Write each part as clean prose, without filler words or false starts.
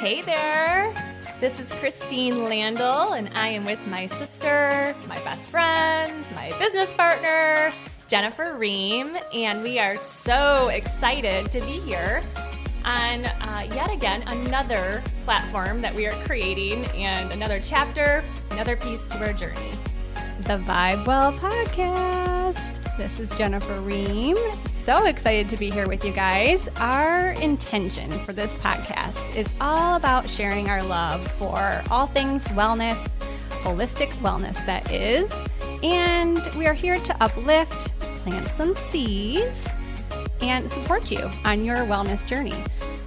Hey there, this is Christine Landl, and I am with my sister, my best friend, my business partner, Jennifer Ream, and we are so excited to be here on yet again another platform that we are creating and another chapter, another piece to our journey. The Well Podcast. This is Jennifer Ream. So excited to be here with you guys. Our intention for this podcast is all about sharing our love for all things wellness, holistic wellness that is. And we are here to uplift, plant some seeds, and support you on your wellness journey.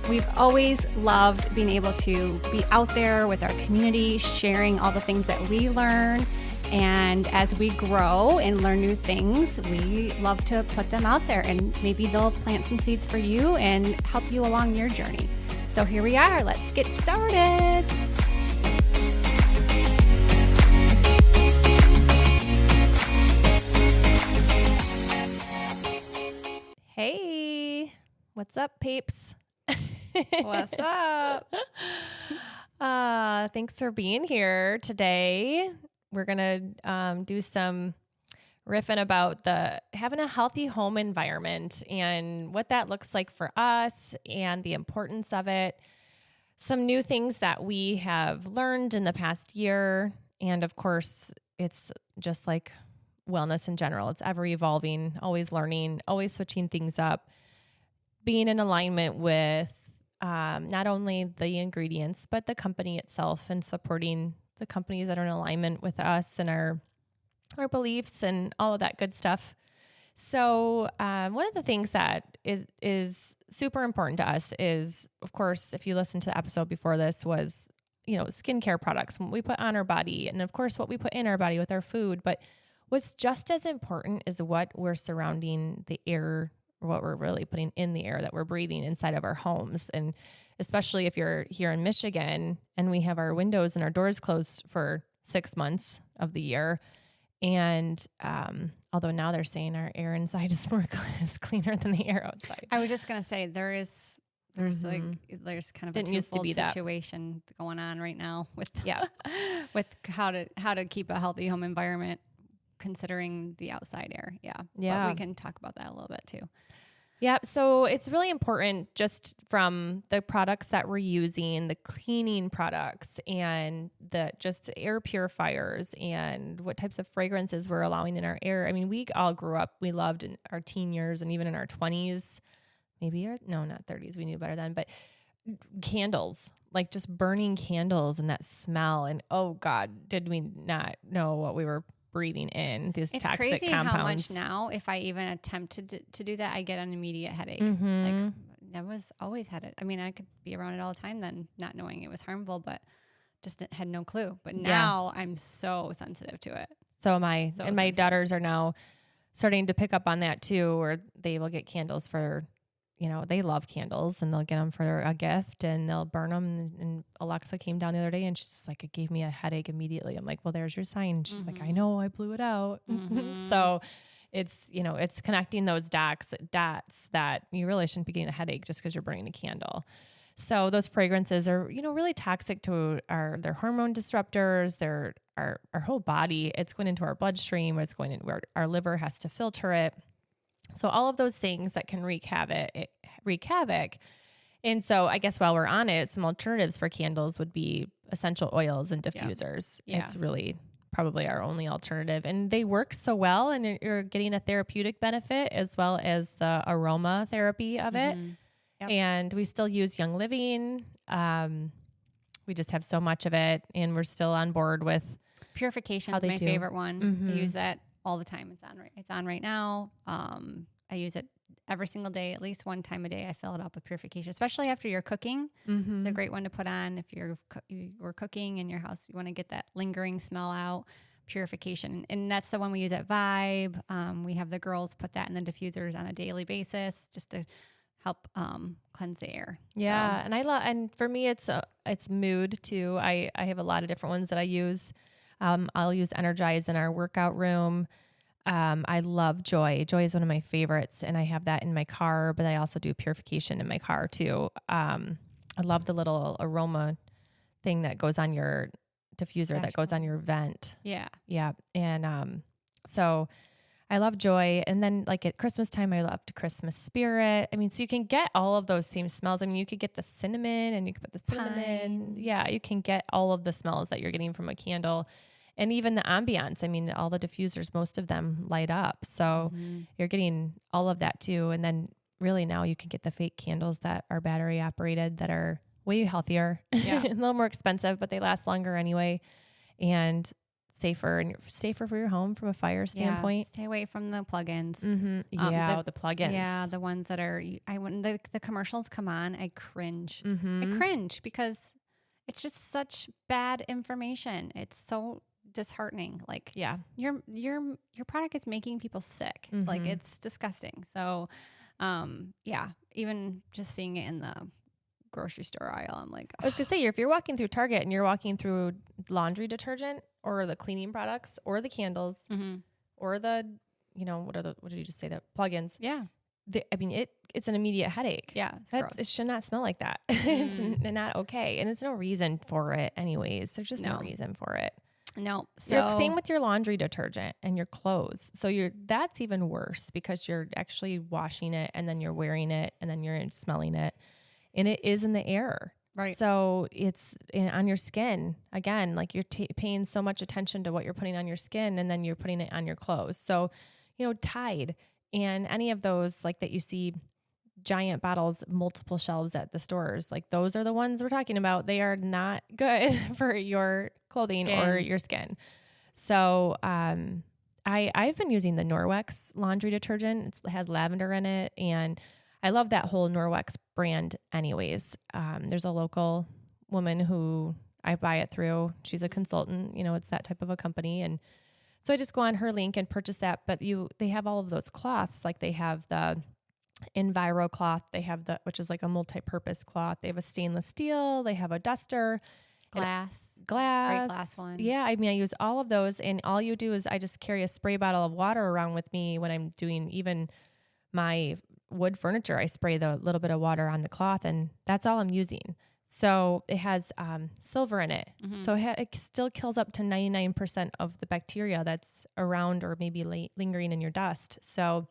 We've always loved being able to be out there with our community, sharing all the things that we learn. And as we grow and learn new things, we love to put them out there, and maybe they'll plant some seeds for you and help you along your journey. So here we are. Let's get started. Hey, what's up, peeps? What's up? Thanks for being here today. We're going to do some riffing about having a healthy home environment and what that looks like for us and the importance of it. Some new things that we have learned in the past year. And of course, it's just like wellness in general. It's ever evolving, always learning, always switching things up, being in alignment with not only the ingredients, but the company itself and supporting the companies that are in alignment with us and our beliefs and all of that good stuff. So one of the things that is super important to us is, of course, if you listened to the episode before this, was, skincare products, what we put on our body, and of course, what we put in our body with our food. But what's just as important is what we're surrounding the air, or what we're really putting in the air that we're breathing inside of our homes. And especially if you're here in Michigan and we have our windows and our doors closed for 6 months of the year. And although now they're saying our air inside is cleaner than the air outside. I was just going to say there's kind of Didn't a used to be that situation going on right now with with how to keep a healthy home environment considering the outside air. Yeah. But we can talk about that a little bit too. Yeah, so it's really important just from the products that we're using, the cleaning products and the just air purifiers and what types of fragrances we're allowing in our air. I mean, we all grew up, we loved in our teen years and even in our 20s, not 30s, we knew better then, but candles, like just burning candles and that smell. And oh God, did we not know what we were breathing in these toxic compounds. It's crazy how much now, if I even attempt to do that, I get an immediate headache. Mm-hmm. Like I was always had it. I mean, I could be around it all the time then, not knowing it was harmful, but just had no clue. But now I'm so sensitive to it. So am I. So and my daughters are now starting to pick up on that too, where they will get candles for, they love candles and they'll get them for a gift and they'll burn them. And Alexa came down the other day and she's just like, it gave me a headache immediately. I'm like, well, there's your sign. She's like, I know, I blew it out. Mm-hmm. So it's, it's connecting those dots that you really shouldn't be getting a headache just because you're burning a candle. So those fragrances are, really toxic to they're hormone disruptors. They're our whole body. It's going into our bloodstream. It's going into our liver has to filter it. So all of those things that can wreak havoc. And so I guess while we're on it, some alternatives for candles would be essential oils and diffusers. Yeah. It's really probably our only alternative. And they work so well, and you're getting a therapeutic benefit as well as the aroma therapy of it. Yep. And we still use Young Living. We just have so much of it, and we're still on board with Purification is my favorite one. Mm-hmm. I use that all the time. It's on right now. I use it every single day, at least one time a day. I fill it up with purification, especially after you're cooking. Mm-hmm. It's a great one to put on if you were cooking in your house. You want to get that lingering smell out. Purification, and that's the one we use at Vibe. We have the girls put that in the diffusers on a daily basis just to help cleanse the air. Yeah, so. And for me, it's mood too. I have a lot of different ones that I use. I'll use Energize in our workout room. I love Joy. Joy is one of my favorites, and I have that in my car, but I also do purification in my car too. I love the little aroma thing that goes on your diffuser that goes on your vent. Yeah. Yeah. And so I love Joy. And then like at Christmas time, I loved Christmas Spirit. I mean, so you can get all of those same smells. I mean, you could get the cinnamon and you could put the cinnamon. Pine. Yeah. You can get all of the smells that you're getting from a candle. And even the ambiance. I mean, all the diffusers, most of them light up. So you're getting all of that too. And then really now you can get the fake candles that are battery operated that are way healthier, a little more expensive, but they last longer anyway, and safer, and safer for your home from a fire standpoint. Stay away from the plugins. The plugins. Yeah, the ones that are. When the commercials come on, I cringe. I cringe because it's just such bad information. It's so disheartening. Like, your product is making people sick. Like, it's disgusting. So, even just seeing it in the grocery store aisle, I'm like, I was gonna say, if you're walking through Target and you're walking through laundry detergent or the cleaning products or the candles or the, what did you just say, the plugins? Yeah. It's an immediate headache. Yeah. It should not smell like that. It's not okay. And it's no reason for it anyways. There's just no reason for it. No. Same with your laundry detergent and your clothes. So that's even worse because you're actually washing it and then you're wearing it and then you're smelling it. And it is in the air. Right. So it's on your skin. Again, like you're paying so much attention to what you're putting on your skin and then you're putting it on your clothes. So, Tide and any of those like that you see giant bottles, multiple shelves at the stores, like those are the ones we're talking about. They are not good for your clothing or your skin. So I've been using the Norwex laundry detergent. It has lavender in it, and I love that whole Norwex brand anyways. There's a local woman who I buy it through. She's a consultant, it's that type of a company. And so I just go on her link and purchase that. But they have all of those cloths. Like they have the Enviro cloth. They have which is like a multi-purpose cloth. They have a stainless steel. They have a duster. Glass. Great glass one. Yeah. I mean, I use all of those, and all you do is I just carry a spray bottle of water around with me when I'm doing even my wood furniture. I spray the little bit of water on the cloth, and that's all I'm using. So it has silver in it. So it still kills up to 99% of the bacteria that's around or maybe lingering in your dust. So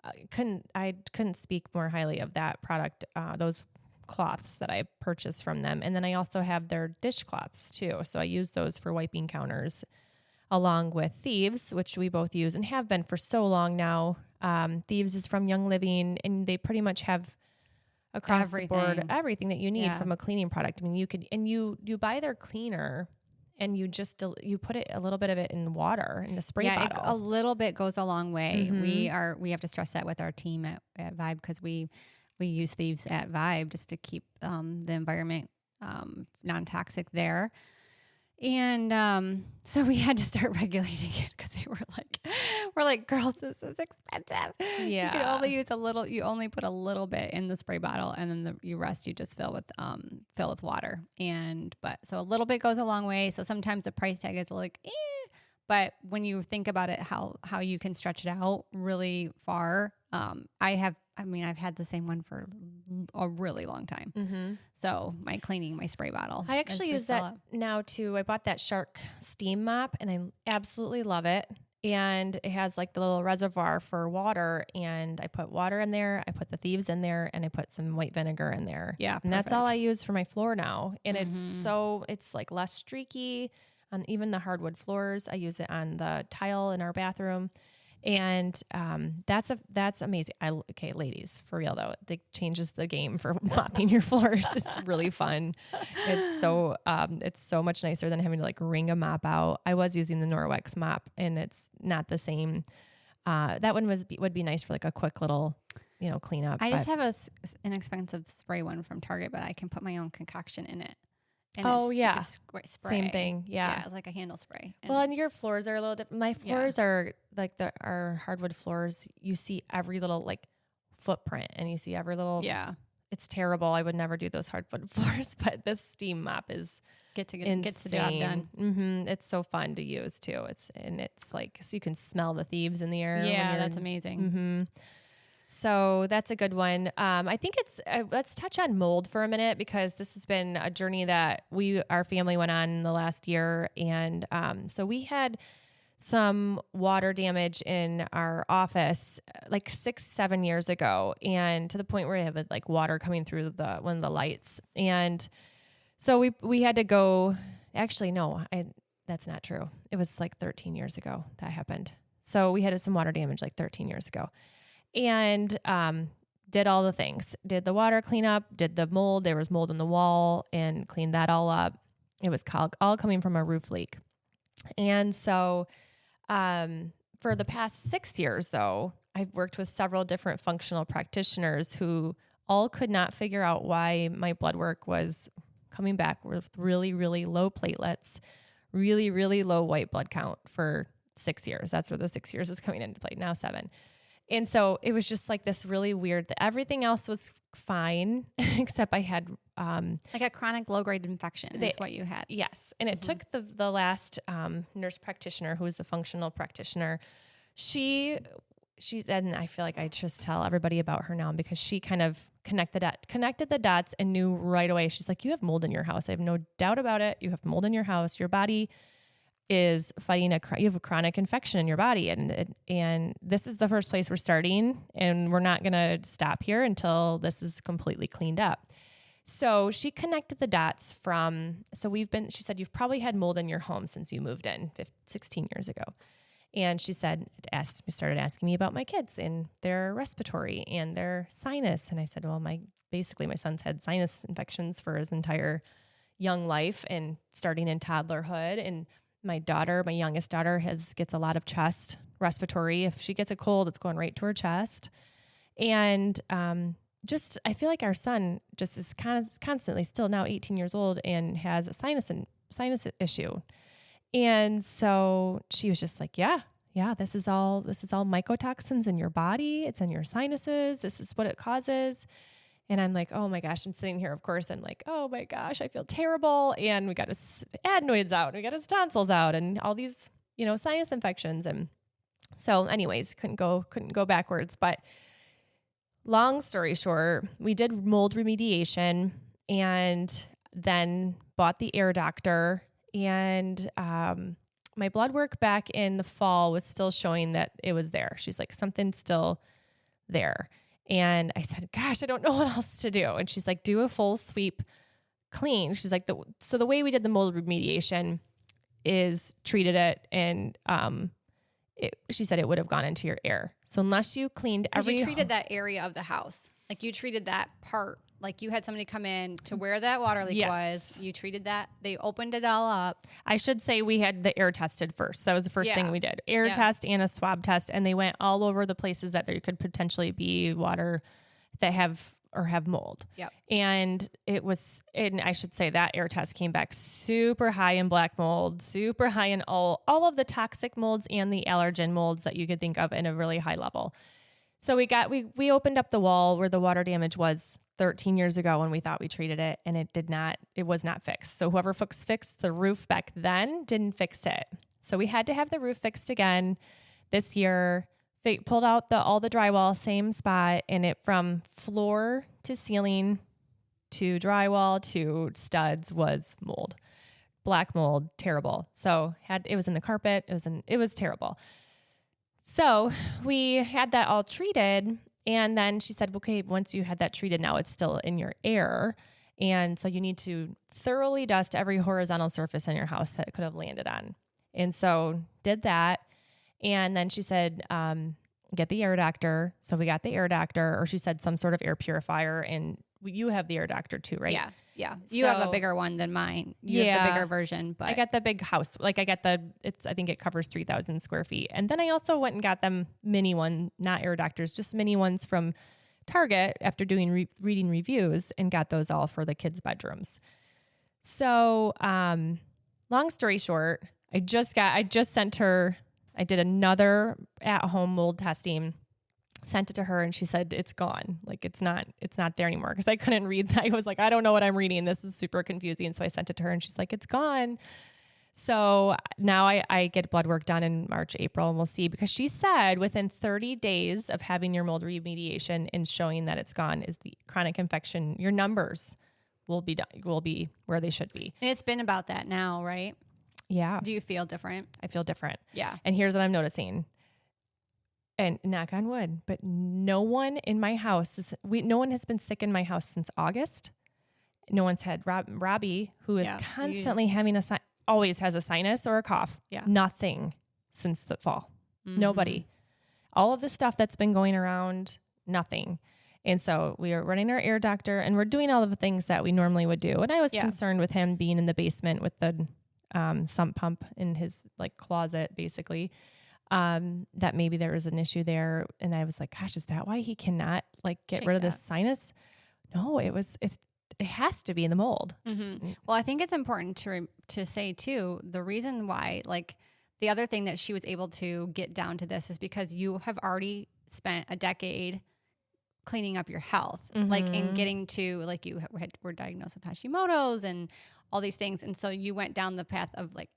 I couldn't speak more highly of that product, those cloths that I purchased from them. And then I also have their dishcloths too. So I use those for wiping counters along with Thieves, which we both use and have been for so long now. Thieves is from Young Living, and they pretty much have across the board everything that you need from a cleaning product. I mean, you buy their cleaner and you put a little bit of it in water in a spray bottle. A little bit goes a long way. We have to stress that with our team at Vibe, because we use Thieves at Vibe just to keep the environment non-toxic there. And so we had to start regulating it, because we're like, girls, this is expensive. Yeah. You can only use you only put a little bit in the spray bottle, and then the rest you just fill with water. So a little bit goes a long way. So sometimes the price tag is like, but when you think about it, how you can stretch it out really far. I've had the same one for a really long time. So my spray bottle. I actually use that now too. I bought that Shark steam mop, and I absolutely love it. And it has like the little reservoir for water, and I put water in there. I put the Thieves in there, and I put some white vinegar in there. Yeah. And that's all I use for my floor now. And it's like less streaky on even the hardwood floors. I use it on the tile in our bathroom. And that's amazing. Okay, ladies, for real though, it changes the game for mopping your floors. It's really fun. It's so much nicer than having to like wring a mop out. I was using the Norwex mop, and it's not the same. That one would be nice for like a quick little, cleanup. I just have an inexpensive spray one from Target, but I can put my own concoction in it. And spray. Same thing. Yeah. Like a handle spray. And your floors are a little different. My floors are like our hardwood floors. You see every little like footprint, and you see every little. Yeah. It's terrible. I would never do those hardwood floors, but this steam mop gets the job done. It's so fun to use too. It's like, so you can smell the Thieves in the air. Yeah, that's amazing. So that's a good one. I think let's touch on mold for a minute, because this has been a journey that our family went on in the last year. And so we had some water damage in our office like 6-7 years ago, and to the point where we have like water coming through one of the lights. And so we had to go, actually, no, that's not true. It was like 13 years ago that happened. So we had some water damage like 13 years ago. And did all the things, did the water cleanup, did the mold. There was mold in the wall, and cleaned that all up. It was all coming from a roof leak. And so for the past 6 years, though, I've worked with several different functional practitioners who all could not figure out why my blood work was coming back with really, really low platelets, really, really low white blood count for 6 years. That's where the 6 years is coming into play, now 7. And so it was just like this really weird, everything else was fine, except I had like a chronic low-grade infection is what you had. Yes. And it took the last nurse practitioner, who was a functional practitioner. She and I feel like I just tell everybody about her now, because she kind of connected the dots and knew right away. She's like, you have mold in your house. I have no doubt about it. You have mold in your house. Your body is fighting you have a chronic infection in your body. And this is the first place we're starting, and we're not going to stop here until this is completely cleaned up. So she connected the dots she said, you've probably had mold in your home since you moved in 16 years ago. And she said, started asking me about my kids and their respiratory and their sinus. And I said, well, my son's had sinus infections for his entire young life, and starting in toddlerhood. And my youngest daughter gets a lot of chest respiratory. If she gets a cold, it's going right to her chest. And I feel like our son just is constantly, still now 18 years old, and has a sinus issue. And so she was just like, yeah, this is all mycotoxins in your body. It's in your sinuses. This is what it causes. And I'm like, oh my gosh, I'm sitting here, of course, I'm like, oh my gosh, I feel terrible. And we got his adenoids out, and we got his tonsils out, and all these, sinus infections. And so anyways, couldn't go backwards. But long story short, we did mold remediation, and then bought the air doctor. And my blood work back in the fall was still showing that it was there. She's like, something's still there. And I said, gosh, I don't know what else to do. And she's like, do a full sweep clean. She's like, so the way we did the mold remediation is treated it, and she said it would have gone into your air. So unless you cleaned you treated that area of the house, like you treated that part, like you had somebody come in to where that water leak was. You treated that. They opened it all up. I should say we had the air tested first. That was the first thing we did. Air test and a swab test. And they went all over the places that there could potentially be water that have mold. Yep. And I should say that air test came back super high in black mold, super high in all of the toxic molds and the allergen molds that you could think of in a really high level. So we opened up the wall where the water damage was 13 years ago when we thought we treated it, and it was not fixed. So whoever fixed the roof back then didn't fix it. So we had to have the roof fixed again this year. Pulled out all the drywall, same spot, and it from floor to ceiling to drywall to studs was mold, black mold, terrible. So it was in the carpet. It was terrible. So we had that all treated. And then she said, okay, once you had that treated, now it's still in your air. And so you need to thoroughly dust every horizontal surface in your house that it could have landed on. And so did that. And then she said, get the air doctor. So we got the air doctor, or she said some sort of air purifier. And you have the air doctor too, right? Yeah. Yeah. You have a bigger one than mine. You have the bigger version, but I got the big house. Like I think it covers 3,000 square feet. And then I also went and got them mini one, not air doctors, just mini ones from Target after doing reading reviews, and got those all for the kids' bedrooms. So, long story short, I did another at-home mold testing, sent it to her, and she said, it's gone. Like it's not there anymore. Cause I couldn't read. I was like, I don't know what I'm reading. This is super confusing. So I sent it to her, and she's like, it's gone. So now I get blood work done in March, April, and we'll see, because she said within 30 days of having your mold remediation and showing that it's gone is the chronic infection, your numbers will be where they should be. And it's been about that now, right? Yeah. Do you feel different? I feel different. Yeah. And here's what I'm noticing. And knock on wood, but no one in my house no one has been sick in my house since August. No one's had Robbie, who is constantly having always has a sinus or a cough. Yeah. Nothing since the fall. Nobody. All of the stuff that's been going around, nothing. And so we are running our ear doctor, and we're doing all of the things that we normally would do. And I was concerned with him being in the basement with the sump pump in his like closet, basically. That maybe there was an issue there. And I was like, gosh, is that why he cannot like get rid of this sinus? No, it has to be in the mold. Well, I think it's important to say too, the reason why, like the other thing that she was able to get down to this is because you have already spent a decade cleaning up your health, like in getting to, like you were diagnosed with Hashimoto's and all these things. And so you went down the path of like,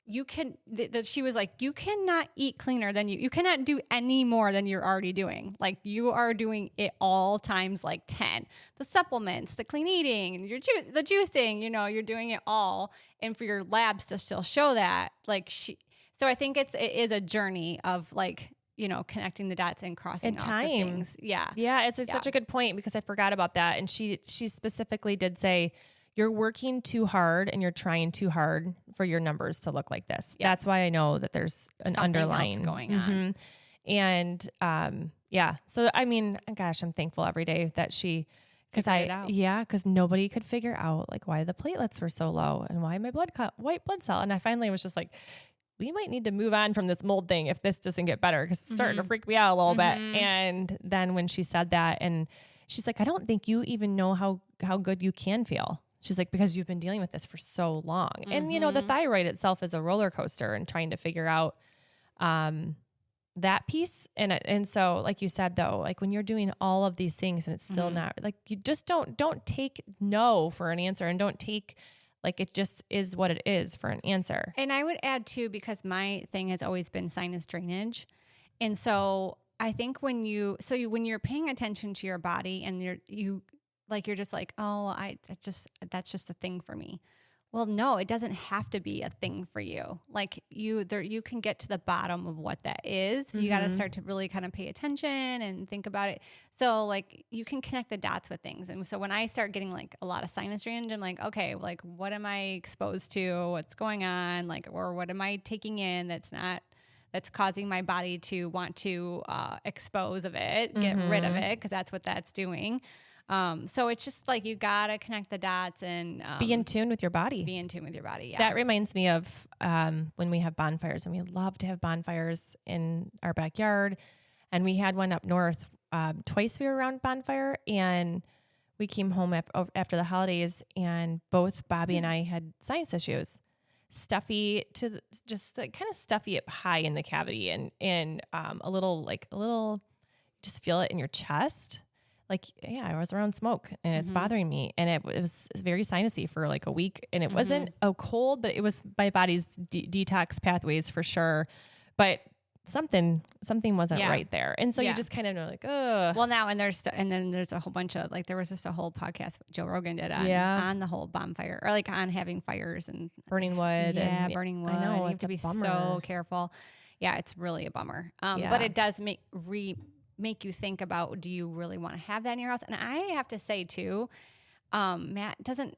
she was like, you cannot eat cleaner than you cannot do any more than you're already doing. Like you are doing it all times like 10, the supplements, the clean eating, the juicing, you're doing it all. And for your labs to still show that, like so I think it is a journey of like, connecting the dots and crossing off the things. Yeah. Yeah. It's such a good point, because I forgot about that. And she specifically did say, you're working too hard and you're trying too hard for your numbers to look like this. Yep. That's why I know that there's an underlying going on. And so I mean, gosh, I'm thankful every day that because nobody could figure out like why the platelets were so low and why my white blood cell. And I finally was just like, we might need to move on from this mold thing if this doesn't get better, because it's starting to freak me out a little bit. And then when she said that, and she's like, I don't think you even know how good you can feel. She's like, because you've been dealing with this for so long. And, the thyroid itself is a roller coaster, and trying to figure out that piece. And so, like you said, though, like when you're doing all of these things and it's still not, like you just don't take no for an answer, and don't take, like it just is what it is for an answer. And I would add too, because my thing has always been sinus drainage. And so I think when you're paying attention to your body and you're just like, oh, that's just a thing for me. Well, no, it doesn't have to be a thing for you. Like you can get to the bottom of what that is. You got to start to really kind of pay attention and think about it. So like you can connect the dots with things. And so when I start getting like a lot of sinus drainage, I'm like, okay, like what am I exposed to? What's going on? Like, or what am I taking in that's causing my body to want to expose of it, get rid of it, because that's what that's doing. So it's just like, you got to connect the dots and be in tune with your body. Yeah. That reminds me of when we have bonfires, and we love to have bonfires in our backyard. And we had one up north. Twice we were around bonfire, and we came home after the holidays, and both Bobby and I had sinus issues. Stuffy just like kind of stuffy up high in the cavity, and a little just feel it in your chest. Like, yeah, I was around smoke and it's bothering me. And it was very sinusy for like a week. And it wasn't a cold, but it was my body's detox pathways for sure. But something wasn't right there. And so you just kind of know like, ugh. Well, now, and then there's a whole bunch of, like, there was just a whole podcast Joe Rogan did on the whole bonfire, or like on having fires and burning wood. Yeah, burning wood. I know. You have to be so careful. Yeah, it's really a bummer. But it does make you think about, do you really want to have that in your house? And I have to say too, Matt doesn't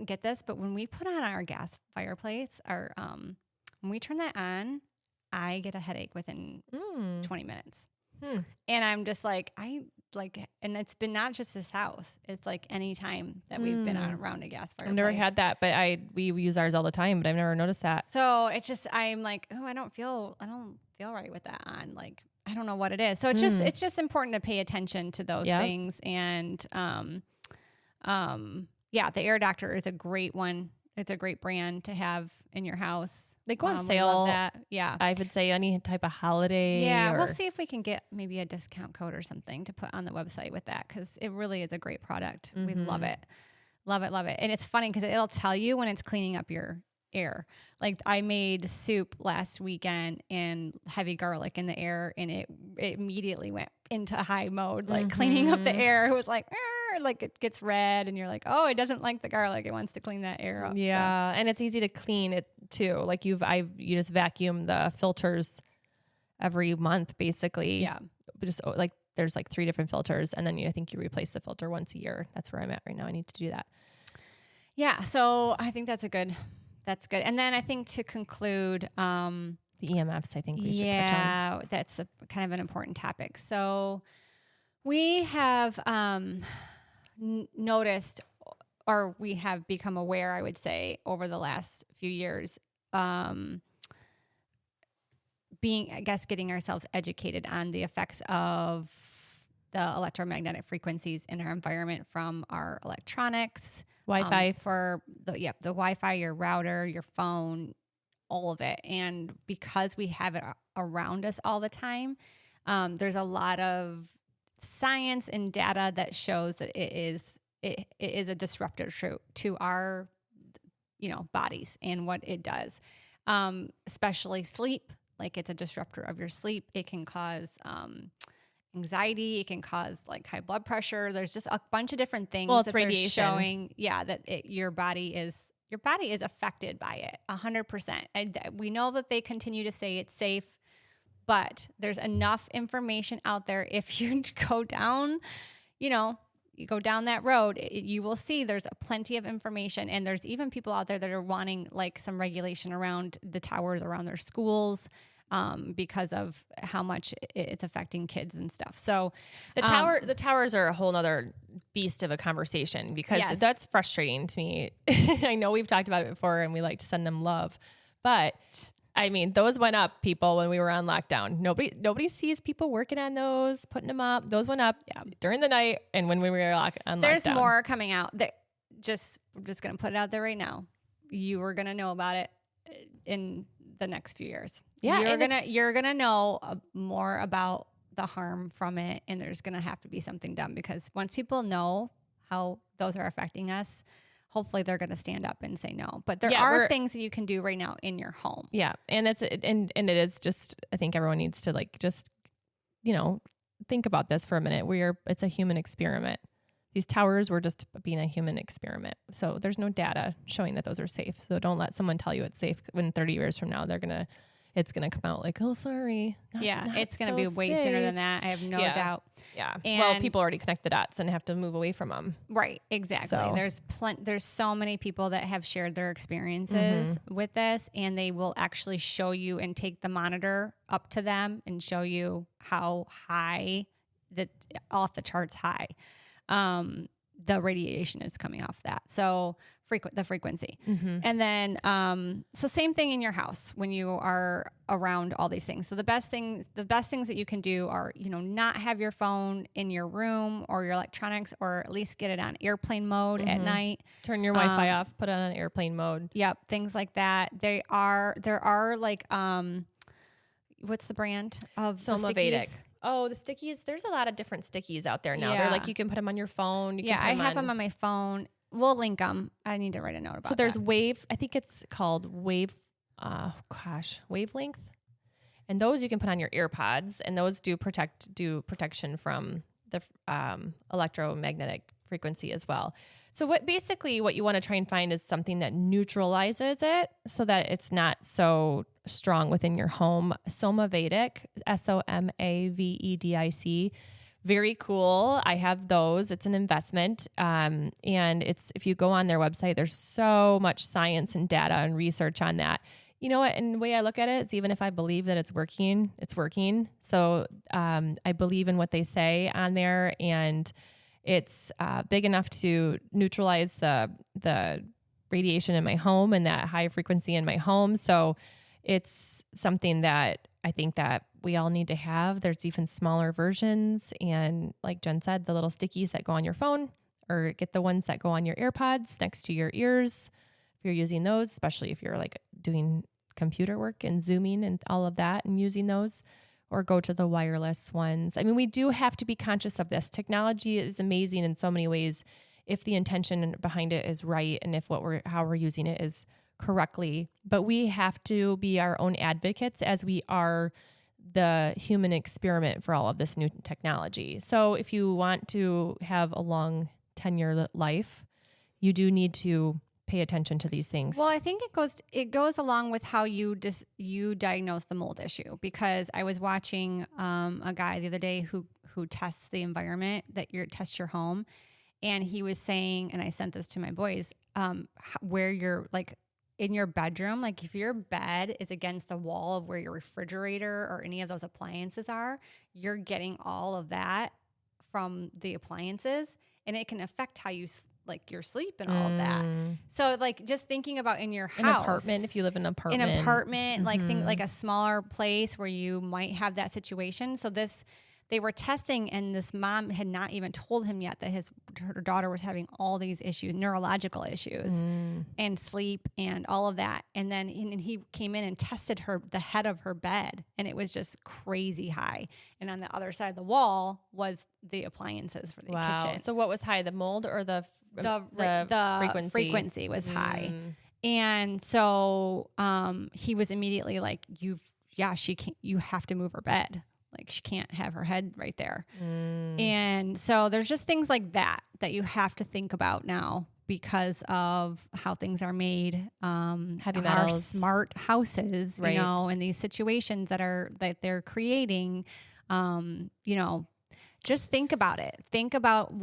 get this, but when we put on our gas fireplace, when we turn that on, I get a headache within 20 minutes. And I'm just like, and it's been not just this house. It's like any time that we've been around a gas fireplace. I've never had that, but we use ours all the time, but I've never noticed that. So it's just, I'm like, oh, I don't feel right with that on. Like, I don't know what it is. So it's just important to pay attention to those things. And, the Air Doctor is a great one. It's a great brand to have in your house. They go on sale. Yeah. I would say any type of holiday. Yeah. We'll see if we can get maybe a discount code or something to put on the website with that, because it really is a great product. We love it. Love it. Love it. And it's funny because it'll tell you when it's cleaning up your air. Like I made soup last weekend and heavy garlic in the air, and it immediately went into high mode, like cleaning up the air. It was like it gets red, and you're like, oh, it doesn't like the garlic. It wants to clean that air up. Yeah, and it's easy to clean it too. Like you just vacuum the filters every month, basically. Yeah, just like there's like 3 different filters, and then I think you replace the filter once a year. That's where I'm at right now. I need to do that. Yeah, so I think that's good. And then I think to conclude, the EMFs, I think we should touch on. Yeah, that's kind of an important topic. So we have noticed, or we have become aware, I would say, over the last few years, getting ourselves educated on the effects of the electromagnetic frequencies in our environment from our electronics, Wi-Fi, for the Wi-Fi, your router, your phone, all of it. And because we have it around us all the time, there's a lot of science and data that shows that it is a disruptor to our, bodies and what it does, especially sleep. Like it's a disruptor of your sleep. It can cause anxiety. It can cause like high blood pressure. There's just a bunch of different things. Well, it's radiation showing, that your body is affected by it 100%. And we know that they continue to say it's safe, but there's enough information out there. If you go down, you go down that road, you will see there's plenty of information. And there's even people out there that are wanting like some regulation around the towers around their schools, because of how much it's affecting kids and stuff. So the towers are a whole nother beast of a conversation, because that's frustrating to me. I know we've talked about it before and we like to send them love, but I mean, those went up, people, when we were on lockdown. Nobody sees people working on those, putting them up. Those went up during the night and when we were on lockdown. There's more coming out. I'm just going to put it out there right now. You are going to know about it in the next few years. Yeah. You're going to know more about the harm from it. And there's going to have to be something done, because once people know how those are affecting us, hopefully they're going to stand up and say no. But there are things that you can do right now in your home. Yeah. And it is just, I think everyone needs to like, just, think about this for a minute. It's a human experiment. These towers were just being a human experiment. So there's no data showing that those are safe. So don't let someone tell you it's safe when 30 years from now, it's going to come out like, oh, sorry. It's going to be way sooner than that. I have no doubt. Yeah. And people already connect the dots and have to move away from them. Right. Exactly. So. There's so many people that have shared their experiences with this, and they will actually show you and take the monitor up to them and show you how high, off the charts high, the radiation is coming off that. So the frequency. And then, so same thing in your house when you are around all these things. So the best things that you can do are, not have your phone in your room or your electronics, or at least get it on airplane mode at night. Turn your Wi-Fi off, put it on airplane mode. Yep. Things like that. There are like, what's the brand of Vedic? Oh, the stickies. There's a lot of different stickies out there now. They're like, you can put them on your phone. I have them on my phone. We'll link them. I need to write a note about that. So there's Wave. I think it's called Wave. Wavelength. And those you can put on your AirPods, and those do protection from the electromagnetic frequency as well. So what you want to try and find is something that neutralizes it so that it's not so strong within your home. Somavedic, Somavedic. Very cool. I have those. It's an investment. And if you go on their website, there's so much science and data and research on that. You know what? And the way I look at it is, even if I believe that it's working, it's working. So I believe in what they say on there, and it's big enough to neutralize the radiation in my home and that high frequency in my home. So it's something that I think that we all need to have. There's even smaller versions. And like Jen said, the little stickies that go on your phone, or get the ones that go on your AirPods next to your ears. If you're using those, especially if you're like doing computer work and Zooming and all of that and using those, or go to the wireless ones. I mean, we do have to be conscious of this. Technology is amazing in so many ways if the intention behind it is right, and if how we're using it is correctly, but we have to be our own advocates as we are the human experiment for all of this new technology. So if you want to have a long tenure life, you do need to pay attention to these things. Well, I think it goes along with how you diagnose the mold issue, because I was watching a guy the other day who tests the environment that tests your home, and he was saying, and I sent this to my boys, where you're like in your bedroom, like if your bed is against the wall of where your refrigerator or any of those appliances are, you're getting all of that from the appliances, and it can affect how you like your sleep and all of that. So like just thinking about in your house, an apartment, if you live in an apartment, like think like a smaller place where you might have that situation. So they were testing, and this mom had not even told him yet that her daughter was having all these issues, neurological issues and sleep and all of that. And then he came in and tested the head of her bed, and it was just crazy high. And on the other side of the wall was the appliances for the kitchen. So what was high, the mold or the frequency was high. And so he was immediately like, you have to move her bed. Like she can't have her head right there. And so there's just things like that you have to think about now because of how things are made. Heavy metals. Our smart houses, right. And these situations that they're creating, just think about it. Think about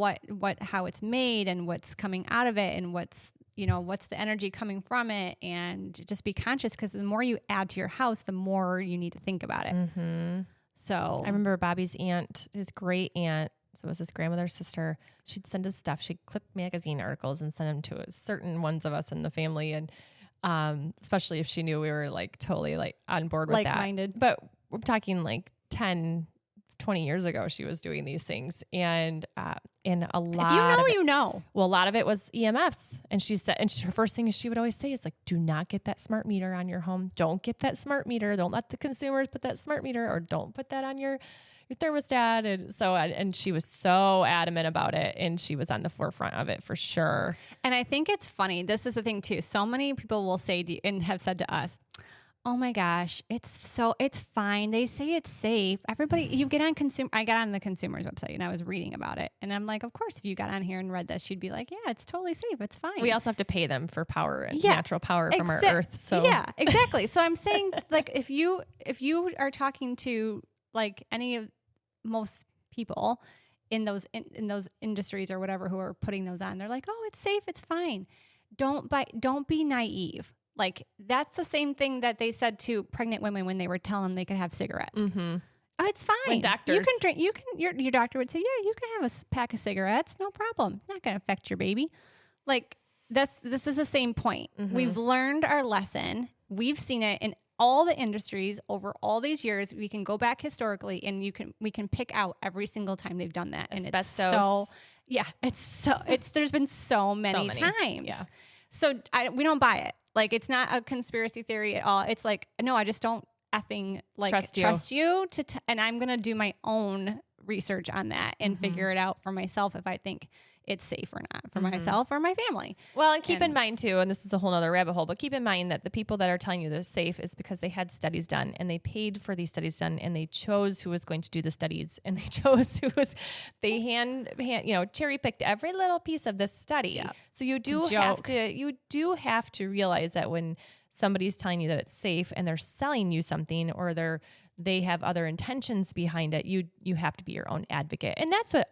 how it's made and what's coming out of it and what's the energy coming from it, and just be conscious, because the more you add to your house, the more you need to think about it. So I remember Bobby's aunt, his great aunt, so it was his grandmother's sister, she'd send us stuff. She'd clip magazine articles and send them to certain ones of us in the family. And especially if she knew we were like totally like on board with like-minded. That. But we're talking like 10, 20 years ago, she was doing these things. And a lot if you know. Well, a lot of it was EMFs. And she said, her first thing she would always say is like, do not get that smart meter on your home. Don't get that smart meter. Don't let the consumers put that smart meter, or don't put that on your thermostat. And she was so adamant about it, and she was on the forefront of it for sure. And I think it's funny. This is the thing too. So many people will say and have said to us, oh my gosh, it's fine. They say it's safe. Everybody, I got on the consumer's website and I was reading about it. And I'm like, of course, if you got on here and read this, you'd be like, yeah, it's totally safe. It's fine. We also have to pay them for power and natural power from our earth. So yeah, exactly. So I'm saying, like, if you are talking to like most people in those industries or whatever who are putting those on, they're like, oh, it's safe. It's fine. Don't be naive. Like, that's the same thing that they said to pregnant women when they were telling them they could have cigarettes. Oh, it's fine. When doctors, you can drink. Your doctor would say, yeah, you can have a pack of cigarettes, no problem. Not going to affect your baby. Like, this is the same point. We've learned our lesson. We've seen it in all the industries over all these years. We can go back historically, and we can pick out every single time they've done that. And asbestos. There's been so many times. Yeah. So we don't buy it. Like, it's not a conspiracy theory at all. It's like, no, I just don't effing like trust you and I'm going to do my own research on that and figure it out for myself if I think it's safe or not for myself or my family. Well, and keep in mind too, and this is a whole nother rabbit hole, but keep in mind that the people that are telling you they're safe is because they had studies done, and they paid for these studies done, and they chose who was going to do the studies, and they chose they hand cherry picked every little piece of this study. Yeah. So you do have to realize that when somebody's telling you that it's safe and they're selling you something, or they have other intentions behind it, you have to be your own advocate. And that's what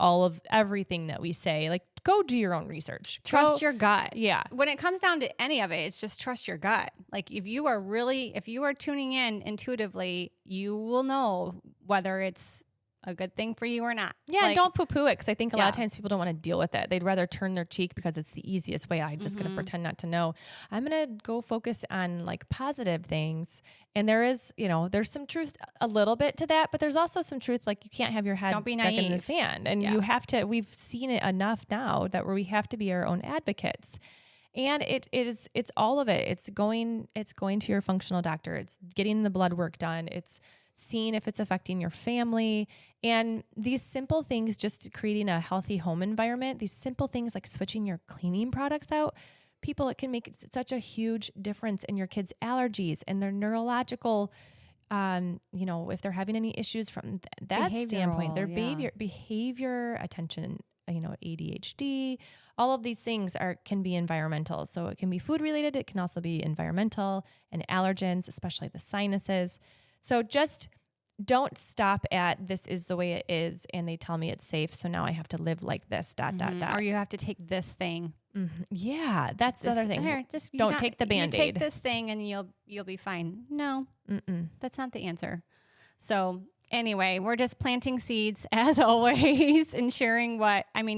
everything that we say, like, go do your own research. Trust your gut. Yeah. When it comes down to any of it, it's just trust your gut. Like, if you are tuning in intuitively, you will know whether it's a good thing for you or not. Yeah, and don't poo-poo it, because I think a lot of times people don't want to deal with it. They'd rather turn their cheek because it's the easiest way. I'm just going to pretend not to know. I'm going to go focus on like positive things. And there is, there's some truth a little bit to that, but there's also some truth, like you can't have your head stuck in the sand. And you have to, we've seen it enough now that we have to be our own advocates. And it's all of it. It's going to your functional doctor. It's getting the blood work done. It's seeing if it's affecting your family, and these simple things, just creating a healthy home environment, these simple things like switching your cleaning products out, people, it can make such a huge difference in your kids' allergies and their neurological, if they're having any issues from that standpoint, their behavior, attention, ADHD, all of these things can be environmental. So it can be food related. It can also be environmental and allergens, especially the sinuses. So just don't stop at this is the way it is. And they tell me it's safe. So now I have to live like this, ... Or you have to take this thing. Mm-hmm. Yeah. That's the other thing. Here, don't take the Band-Aid. You take this thing and you'll be fine. No, that's not the answer. So anyway, we're just planting seeds as always and sharing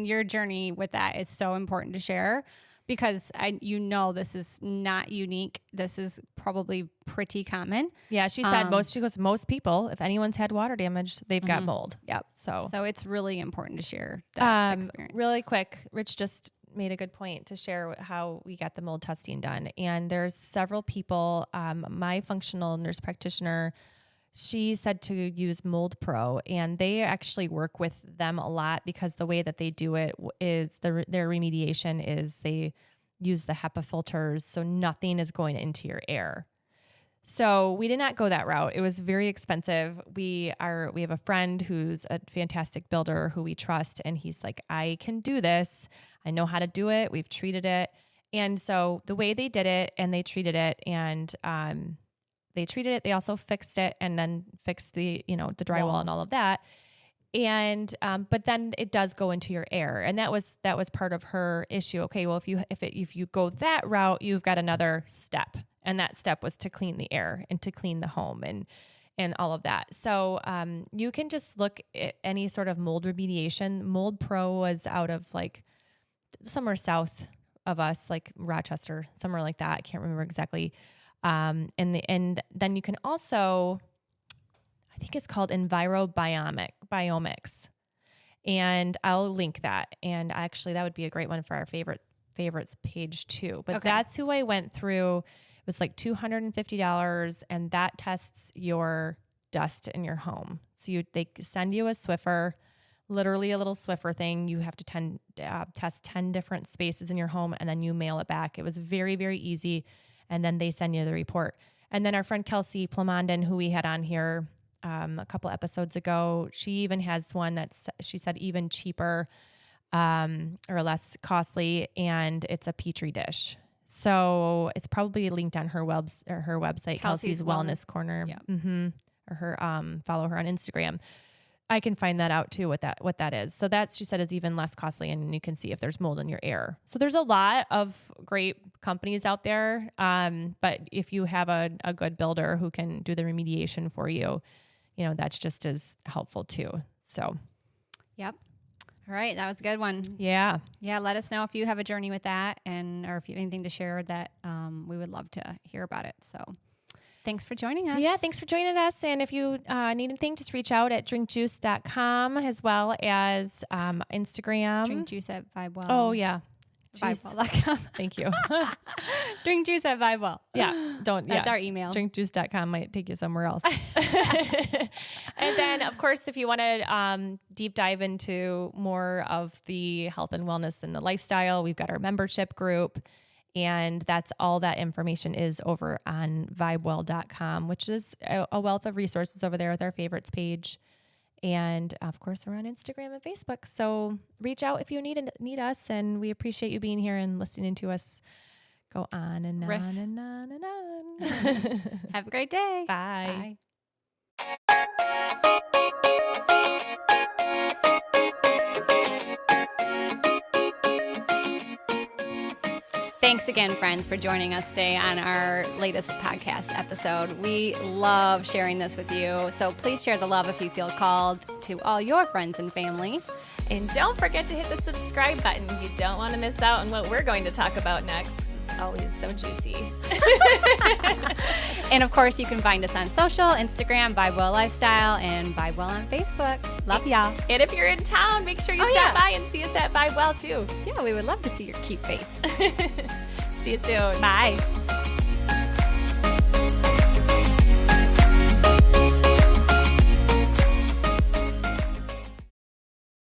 your journey with that is so important to share because this is not unique. This is probably pretty common. Yeah. She said most people, if anyone's had water damage, they've got mold. Yep. So it's really important to share that experience. Really quick, Rich just made a good point to share how we got the mold testing done. And there's several people, my functional nurse practitioner, she said to use Mold Pro, and they actually work with them a lot because the way that they do it is their remediation is they use the HEPA filters. So nothing is going into your air. So we did not go that route. It was very expensive. We have a friend who's a fantastic builder who we trust. And he's like, I can do this. I know how to do it. We've treated it. And so the way they did it and they treated it they also fixed it and then fixed the drywall and all of that. And, but then it does go into your air. And that was part of her issue. Okay. Well, if you go that route, you've got another step. And that step was to clean the air and to clean the home and all of that. So, you can just look at any sort of mold remediation. Mold Pro was out of somewhere south of us, like Rochester, somewhere like that. I can't remember exactly. And then you can also, I think it's called Biomics, and I'll link that. And actually that would be a great one for our favorites page too. But That's who I went through. It was like $250, and that tests your dust in your home. So they send you a Swiffer, literally a little Swiffer thing. You have to test 10 different spaces in your home, and then you mail it back. It was very, very easy. And then they send you the report. And then our friend Kelsey Plamondon, who we had on here a couple episodes ago, she even has one she said even cheaper or less costly, and it's a Petri dish. So it's probably linked on her website, Kelsey's Wellness Corner. Yep. Mm-hmm. Or her follow her on Instagram. I can find that out too, what that is. So she said is even less costly, and you can see if there's mold in your air. So there's a lot of great companies out there. But if you have a good builder who can do the remediation for you, that's just as helpful too. So. Yep. All right. That was a good one. Yeah. Yeah. Let us know if you have a journey with that or if you have anything to share that, we would love to hear about it. So. Thanks for joining us. Yeah, thanks for joining us. And if you need anything, just reach out at drinkjuice.com as well as Instagram. Drink Juice at VibeWell. Oh, yeah. VibeWell.com. Thank you. Drink Juice at VibeWell. Yeah. That's our email. Drinkjuice.com might take you somewhere else. And then, of course, if you want to deep dive into more of the health and wellness and the lifestyle, we've got our membership group. And that's all that information is over on vibewell.com, which is a wealth of resources over there with our favorites page. And of course, we're on Instagram and Facebook. So reach out if you need us. And we appreciate you being here and listening to us go on and Riff. on and on and on. Have a great day. Bye. Thanks again, friends, for joining us today on our latest podcast episode. We love sharing this with you. So please share the love if you feel called to all your friends and family. And don't forget to hit the subscribe button. You don't want to miss out on what we're going to talk about next. It's always so juicy. And of course, you can find us on social, Instagram, VibeWell Lifestyle, and VibeWell on Facebook. Love y'all. And if you're in town, make sure you stop by and see us at VibeWell too. Yeah, we would love to see your cute face. See you soon. Bye.